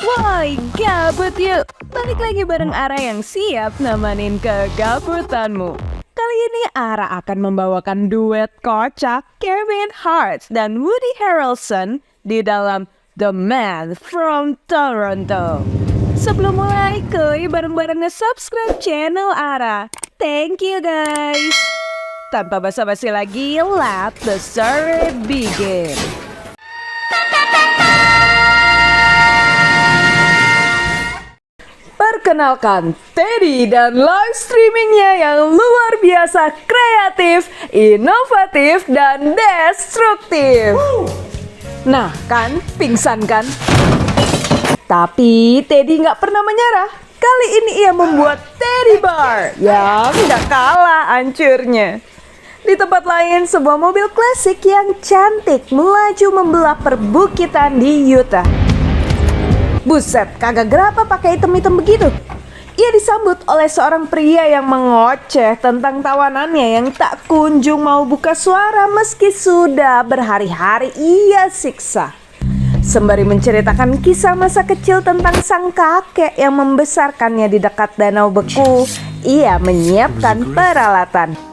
Woi, gabut yuk! Balik lagi bareng Ara yang siap nemenin kegabutanmu. Kali ini Ara akan membawakan duet kocak Kevin Hart dan Woody Harrelson di dalam The Man from Toronto. Sebelum mulai, kuy bareng-bareng nge-subscribe channel Ara. Thank you guys! Tanpa basa-basi lagi, let the story begin. Perkenalkan Teddy dan live streamingnya yang luar biasa kreatif, inovatif, dan destruktif. Nah kan, pingsan kan? Tapi Teddy nggak pernah menyerah. Kali ini ia membuat Teddy Bar yang nggak kalah hancurnya. Di tempat lain, sebuah mobil klasik yang cantik melaju membelah perbukitan di Utah. Buset, kagak gerapa pakai item-item begitu. Ia disambut oleh seorang pria yang mengoceh tentang tawanannya yang tak kunjung mau buka suara meski sudah berhari-hari ia siksa. Sembari menceritakan kisah masa kecil tentang sang kakek yang membesarkannya di dekat danau beku, ia menyiapkan peralatan.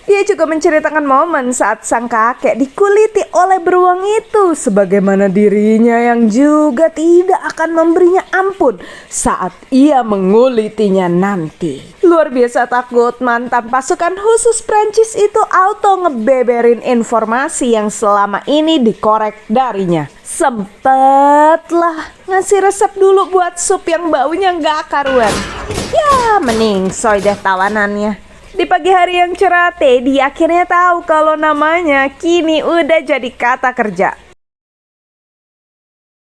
Ia juga menceritakan momen saat sang kakek dikuliti oleh beruang itu, sebagaimana dirinya yang juga tidak akan memberinya ampun saat ia mengulitinya nanti. Luar biasa takut, mantan pasukan khusus Prancis itu auto ngebeberin informasi yang selama ini dikorek darinya. Sempetlah ngasih resep dulu buat sup yang baunya gak karuan. Ya mending soy deh tawanannya. Di pagi hari yang cerah, Teddy akhirnya tahu kalau namanya kini udah jadi kata kerja.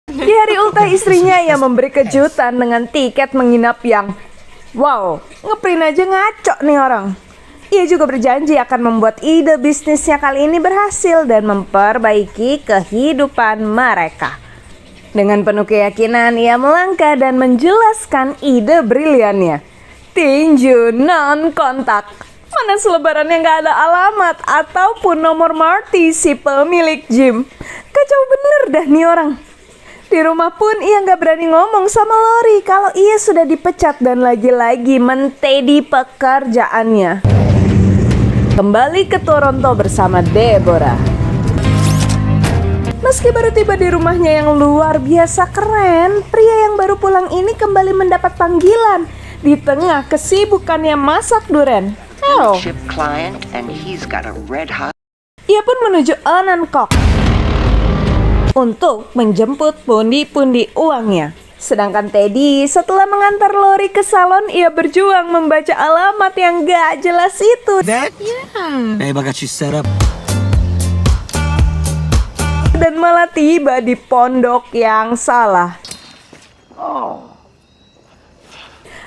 Di hari ultah istrinya, ia memberi kejutan dengan tiket menginap yang wow, ngeprint aja ngaco nih orang. Ia juga berjanji akan membuat ide bisnisnya kali ini berhasil dan memperbaiki kehidupan mereka. Dengan penuh keyakinan, ia melangkah dan menjelaskan ide briliannya. Tinju non-kontak. Mana selebarannya gak ada alamat ataupun nomor Marty si pemilik gym. Kacau bener dah nih orang. Di rumah pun ia gak berani ngomong sama Lori kalau ia sudah dipecat dan lagi-lagi mentedi pekerjaannya. Kembali ke Toronto bersama Deborah. Meski baru tiba di rumahnya yang luar biasa keren, pria yang baru pulang ini kembali mendapat panggilan di tengah kesibukannya masak duren. Ia pun menuju Ononcock untuk menjemput pundi-pundi uangnya. Sedangkan Teddy setelah mengantar Lori ke salon, ia berjuang membaca alamat yang gak jelas itu. Babe, I got you set up. Dan malah tiba di pondok yang salah.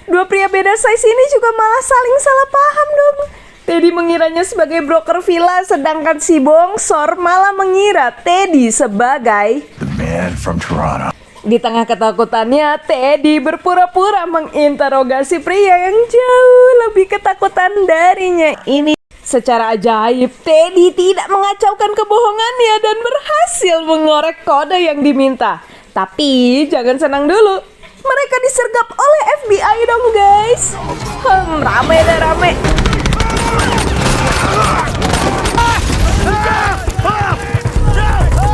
Dua pria beda size ini juga malah saling salah paham dong. Teddy mengiranya sebagai broker villa, sedangkan si bongsor malah mengira Teddy sebagai The Man from Toronto. Di tengah ketakutannya, Teddy berpura-pura menginterogasi pria yang jauh lebih ketakutan darinya ini. Secara ajaib, Teddy tidak mengacaukan kebohongannya dan berhasil mengorek kode yang diminta. Tapi jangan senang dulu. Mereka disergap oleh FBI dong guys. Rame deh rame.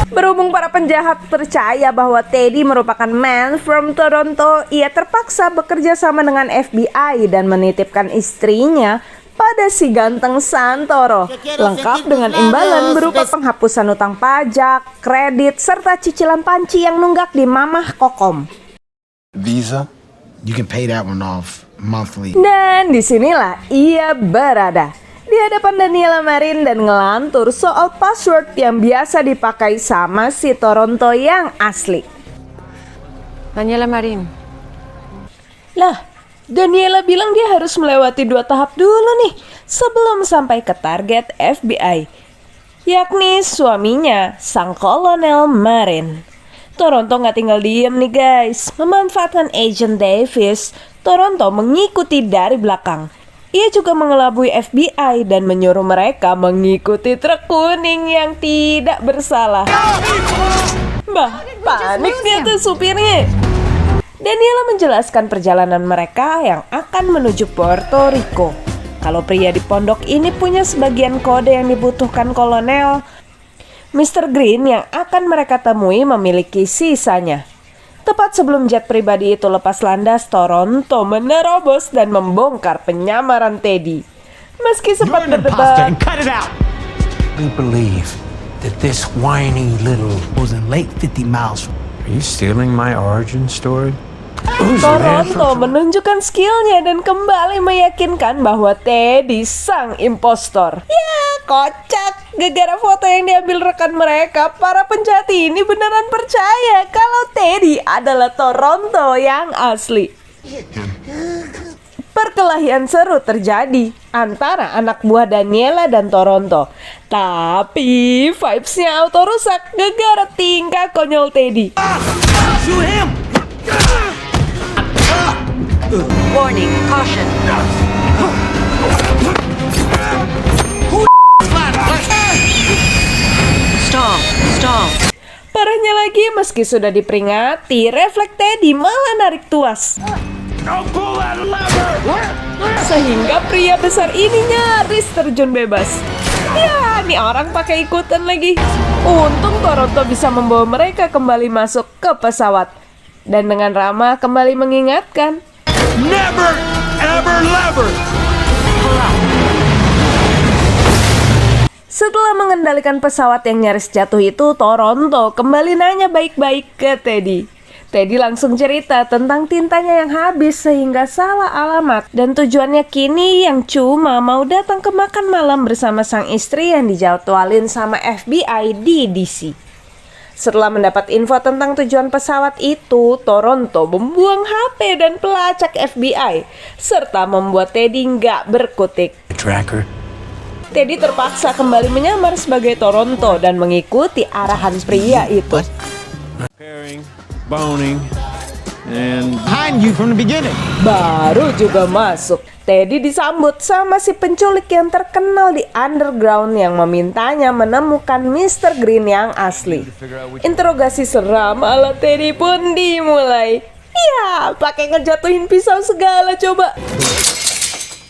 Berhubung para penjahat percaya bahwa Teddy merupakan man from Toronto, ia terpaksa bekerja sama dengan FBI dan menitipkan istrinya pada si ganteng Santoro, lengkap dengan imbalan berupa penghapusan utang pajak, kredit, serta cicilan panci yang nunggak di Mamah Kokom. Visa, you can pay that one off monthly. Dan disinilah ia berada di hadapan Daniela Marin dan ngelantur soal password yang biasa dipakai sama si Toronto yang asli. Daniela Marin. Lah, Daniela bilang dia harus melewati 2 tahap dulu nih sebelum sampai ke target FBI, yakni suaminya, sang kolonel Marin. Toronto nggak tinggal diem nih guys. Memanfaatkan Agent Davis, Toronto mengikuti dari belakang. Ia juga mengelabui FBI dan menyuruh mereka mengikuti truk kuning yang tidak bersalah. Bah, panik dia tuh supirnya. Daniela menjelaskan perjalanan mereka yang akan menuju Puerto Rico. Kalau pria di pondok ini punya sebagian kode yang dibutuhkan kolonel, Mr. Green yang akan mereka temui memiliki sisanya. Tepat sebelum jet pribadi itu lepas landas, Toronto menerobos dan membongkar penyamaran Teddy. Meski sempat berdebat, cut it out. We believe that this whiny little was in Lake 50 miles from. Are you stealing my origin story? Toronto menunjukkan skillnya dan kembali meyakinkan bahwa Teddy sang impostor. Ya, kocak. Gara-gara foto yang diambil rekan mereka, para penjahat ini beneran percaya kalau Teddy adalah Toronto yang asli. Perkelahian seru terjadi antara anak buah Daniela dan Toronto. Tapi vibes-nya auto rusak gara-gara tingkah konyol Teddy. Shoot him! Warning, caution. Stall. Parahnya lagi, meski sudah diperingati, refleks Teddy malah narik tuas. Sehingga pria besar ini nyaris terjun bebas. Ya, nih orang pakai ikutan lagi. Untung Toronto bisa membawa mereka kembali masuk ke pesawat. Dan dengan ramah kembali mengingatkan, Never, ever, never! setelah mengendalikan pesawat yang nyaris jatuh itu, Toronto kembali nanya baik-baik ke Teddy. Teddy langsung cerita tentang tintanya yang habis sehingga salah alamat. Dan tujuannya kini yang cuma mau datang ke makan malam bersama sang istri yang dijadwalin sama FBI di DC. Setelah mendapat info tentang tujuan pesawat itu, Toronto membuang HP dan pelacak FBI, serta membuat Teddy nggak berkutik. Tracker. Teddy terpaksa kembali menyamar sebagai Toronto dan mengikuti arahan pria itu. Pairing, boning, and Behind you from the beginning. Baru juga masuk, Teddy disambut sama si penculik yang terkenal di underground yang memintanya menemukan Mr. Green yang asli. Interogasi seram ala Teddy pun dimulai. Ya, pakai ngejatuhin pisau segala coba.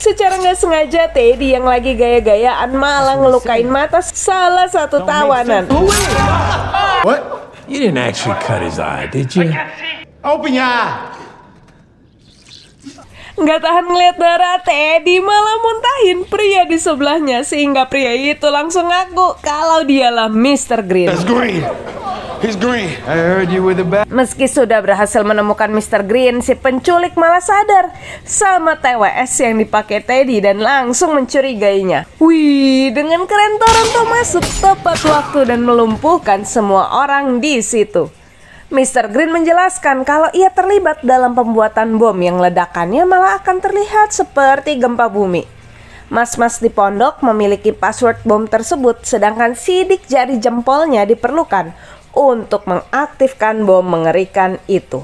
Secara nggak sengaja, Teddy yang lagi gaya-gayaan malah ngelukain mata salah satu tawanan. What? you didn't actually cut his eye, did you? Open your eye. Nggak tahan ngeliat darah, Teddy malah muntahin pria di sebelahnya sehingga pria itu langsung ngaku kalau dialah Mr. Green. green. He's green. I heard you were the best. Meski sudah berhasil menemukan Mr. Green, si penculik malah sadar sama TWS yang dipakai Teddy dan langsung mencurigainya. Wih, dengan keren Toronto masuk tepat waktu dan melumpuhkan semua orang di situ. Mr. Green menjelaskan kalau ia terlibat dalam pembuatan bom yang ledakannya malah akan terlihat seperti gempa bumi. Mas-mas di pondok memiliki password bom tersebut, sedangkan sidik jari jempolnya diperlukan untuk mengaktifkan bom mengerikan itu.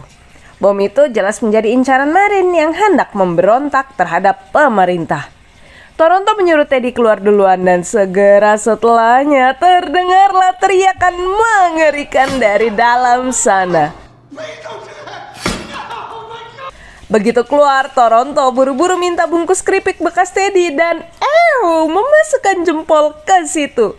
Bom itu jelas menjadi incaran Marine yang hendak memberontak terhadap pemerintah. Toronto menyuruh Teddy keluar duluan dan segera setelahnya terdengarlah teriakan mengerikan dari dalam sana. Begitu keluar, Toronto buru-buru minta bungkus keripik bekas Teddy dan memasukkan jempol ke situ.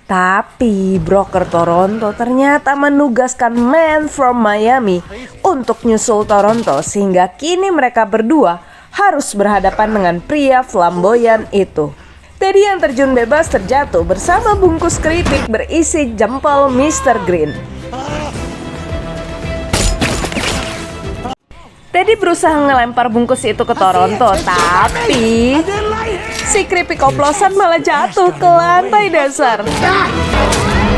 Tapi broker Toronto ternyata menugaskan man from Miami untuk nyusul Toronto sehingga kini mereka berdua harus berhadapan dengan pria flamboyan itu. Teddy yang terjun bebas terjatuh bersama bungkus keripik berisi jempol Mr. Green. Teddy berusaha ngelempar bungkus itu ke Toronto, tapi si keripik oplosan malah jatuh ke lantai dasar.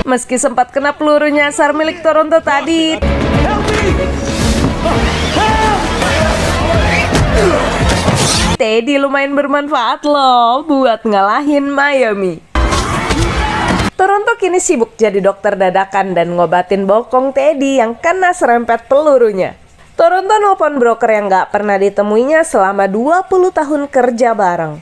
Meski sempat kena peluru nyasar milik Toronto tadi, Teddy lumayan bermanfaat loh buat ngalahin Miami. Toronto kini sibuk jadi dokter dadakan dan ngobatin bokong Teddy yang kena serempet pelurunya. Toronto nelpon broker yang gak pernah ditemuinya selama 20 tahun kerja bareng.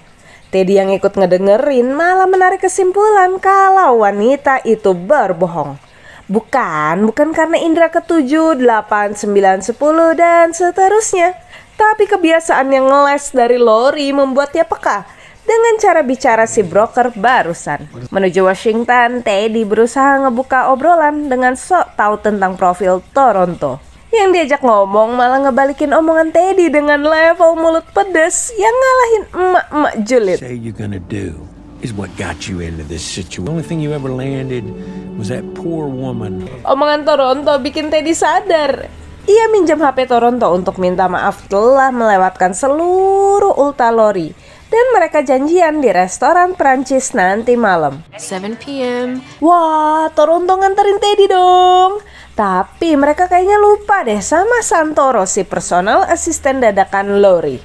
Teddy yang ikut ngedengerin malah menarik kesimpulan kalau wanita itu berbohong. Bukan karena indera ketujuh, 8, 9, 10, dan seterusnya. Tapi kebiasaan yang ngeles dari Lori membuatnya peka dengan cara bicara si broker barusan. Menuju Washington, Teddy berusaha ngebuka obrolan dengan sok tahu tentang profil Toronto. Yang diajak ngomong malah ngebalikin omongan Teddy dengan level mulut pedes yang ngalahin emak-emak julid. Say you're gonna do is what got you into this situation. The only thing you ever landed was that poor woman. Omongan Toronto bikin Teddy sadar. Ia minjam HP Toronto untuk minta maaf telah melewatkan seluruh ulta Lori. Dan mereka janjian di restoran Prancis nanti malam. 7 p.m. Wah, Toronto nganterin Teddy dong. Tapi mereka kayaknya lupa deh sama Santoro, si personal asisten dadakan Lori.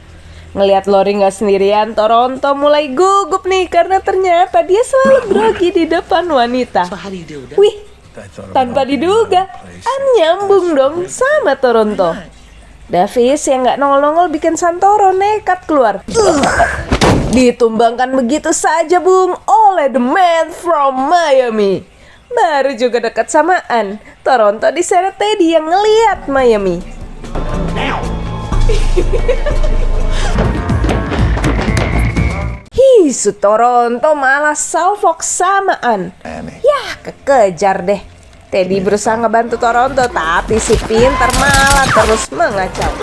Ngelihat Lori gak sendirian, Toronto mulai gugup nih karena ternyata dia selalu grogi di depan wanita. Wih, tanpa diduga, nyambung dong sama Toronto. Davis yang gak nongol-nongol bikin Santoro nekat keluar. Ditumbangkan begitu saja Bung oleh the man from Miami. Baru juga dekat samaan, Toronto diseret Teddy yang ngeliat Miami. Su Toronto malah salfok samaan. Yah, kekejar deh. Teddy berusaha ngebantu Toronto, tapi si pintar malah terus mengacau.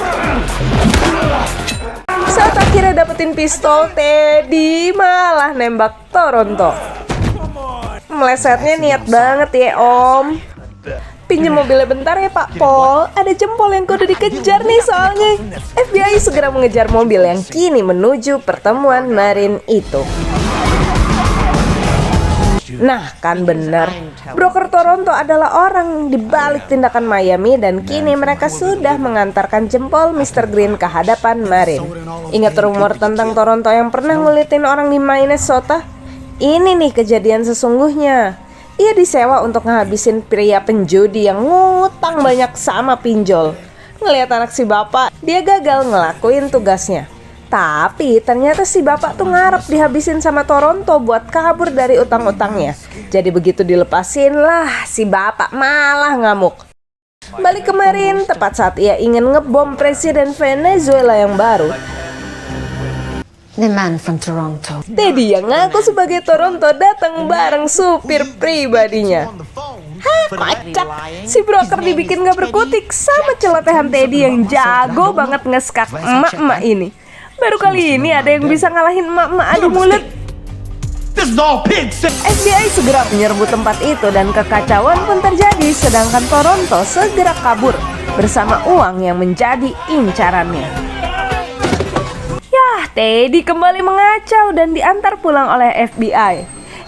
Saat akhirnya dapetin pistol, Teddy malah nembak Toronto. Melesetnya niat banget ya Om. Pinjam mobilnya bentar ya Pak Pol. Ada jempol yang kudu dikejar nih soalnya. FBI segera mengejar mobil yang kini menuju pertemuan Marin itu. Nah kan bener, broker Toronto adalah orang di balik tindakan Miami dan kini mereka sudah mengantarkan jempol Mr. Green ke hadapan Marin. Ingat rumor tentang Toronto yang pernah ngulitin orang di Minnesota? Ini nih kejadian sesungguhnya. Ia disewa untuk ngehabisin pria penjudi yang ngutang banyak sama pinjol. Ngelihat anak si bapak, dia gagal ngelakuin tugasnya. Tapi ternyata si bapak tuh ngarep dihabisin sama Toronto buat kabur dari utang-utangnya. Jadi begitu dilepasin lah, si bapak malah ngamuk. Balik kemarin, tepat saat ia ingin ngebom presiden Venezuela yang baru, The man from Toronto. Teddy yang ngaku sebagai Toronto datang bareng supir pribadinya. Hah, kocak. Si broker dibikin gak berkutik sama celotehan Teddy yang jago banget ngeskak emak-emak ini. Baru kali ini ada yang bisa ngalahin emak-emak adu mulut. This is all pig shit. FBI segera menyerbu tempat itu dan kekacauan pun terjadi, sedangkan Toronto segera kabur bersama uang yang menjadi incarannya. Yah, Teddy kembali mengacau dan diantar pulang oleh FBI.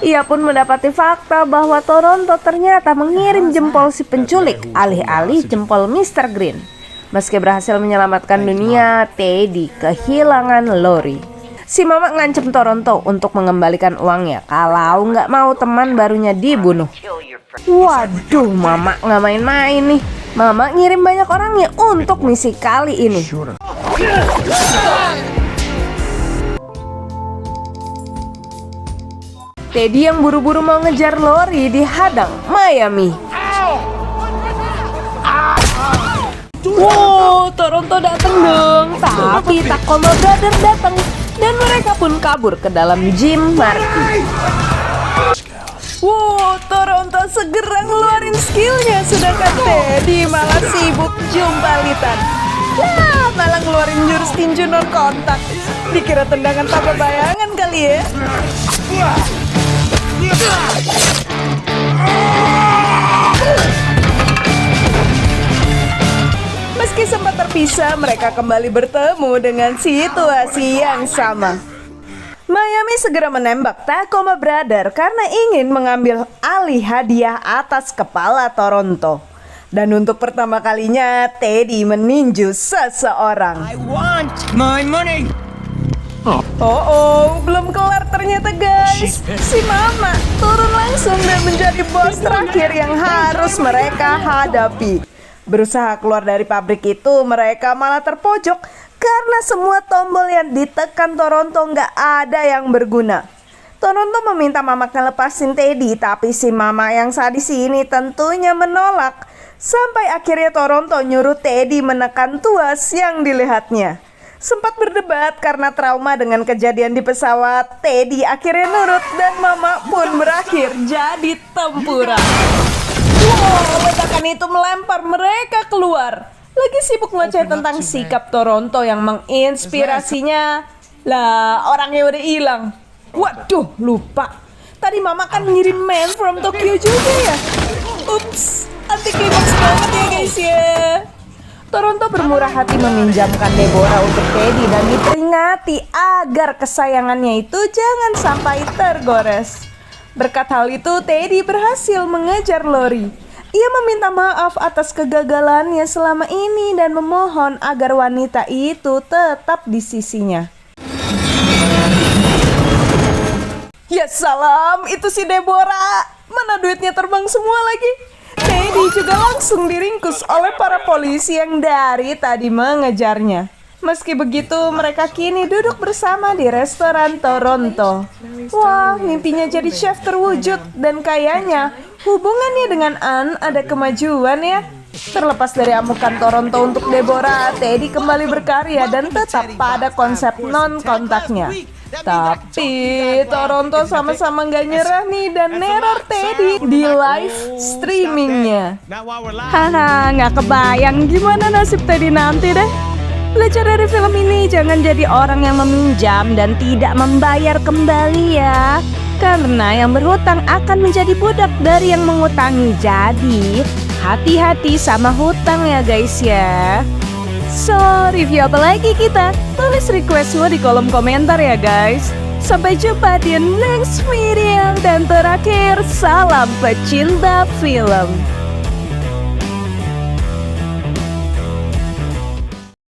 Ia pun mendapati fakta bahwa Toronto ternyata mengirim jempol si penculik alih-alih jempol Mr. Green. Meski berhasil menyelamatkan dunia, Teddy kehilangan Lori. Si Mama ngancem Toronto untuk mengembalikan uangnya kalau nggak mau teman barunya dibunuh. Waduh, Mama nggak main-main nih. Mama ngirim banyak orangnya untuk misi kali ini. Teddy yang buru-buru mau ngejar Lori dihadang Miami. Wow, Toronto datang dong. Tapi Tacoma Brother datang dan mereka pun kabur ke dalam gym Marty. Wow, Toronto segera ngeluarin skillnya, sedangkan Teddy malah sibuk jumpalitan. Lah, malah ngeluarin jurus tinju non kontak. Dikira tendangan tanpa bayangan kali ya. Meski sempat terpisah, mereka kembali bertemu dengan situasi yang sama. Miami segera menembak Tacoma Brother karena ingin mengambil alih hadiah atas kepala Toronto. Dan untuk pertama kalinya, Teddy meninju seseorang. I want my money. Oh, belum kelar ternyata guys. Si Mama turun langsung dan menjadi bos terakhir yang harus mereka hadapi. Berusaha keluar dari pabrik itu, mereka malah terpojok karena semua tombol yang ditekan Toronto nggak ada yang berguna. Toronto meminta Mama ngelepasin Teddy, tapi si Mama yang sadis ini tentunya menolak. Sampai akhirnya Toronto nyuruh Teddy menekan tuas yang dilihatnya. Sempat berdebat karena trauma dengan kejadian di pesawat, Teddy akhirnya nurut dan Mama pun berakhir jadi tempura. Wow, ledakan itu melempar mereka keluar. Lagi sibuk ngoceh tentang sikap Toronto yang menginspirasinya. Lah, orangnya udah hilang. Waduh, lupa. Tadi Mama kan ngirim Man from Tokyo juga ya. Ups, anti klimaks banget ya guys ya. Toronto bermurah hati meminjamkan Deborah untuk Teddy dan diperingati agar kesayangannya itu jangan sampai tergores. Berkat hal itu, Teddy berhasil mengejar Lori. Ia meminta maaf atas kegagalannya selama ini dan memohon agar wanita itu tetap di sisinya. Ya salam, itu si Deborah. Mana duitnya terbang semua lagi. Teddy juga langsung diringkus oleh para polisi yang dari tadi mengejarnya. Meski begitu, mereka kini duduk bersama di restoran Toronto. Wah, mimpinya jadi chef terwujud dan kayaknya hubungannya dengan Anne ada kemajuan ya. Terlepas dari amukan Toronto untuk Deborah, Teddy kembali berkarya dan tetap pada konsep non-kontaknya. Tapi Toronto sama-sama gak nyerah nih dan neror Teddy di live streamingnya. Haha, gak kebayang gimana nasib Teddy nanti deh. Belajar dari film ini, jangan jadi orang yang meminjam dan tidak membayar kembali ya. Karena yang berhutang akan menjadi budak dari yang mengutangi. Jadi hati-hati sama hutang ya guys ya. So, review apa lagi kita? Tulis requestmu di kolom komentar ya guys. Sampai jumpa di next video. Dan terakhir, salam pecinta film.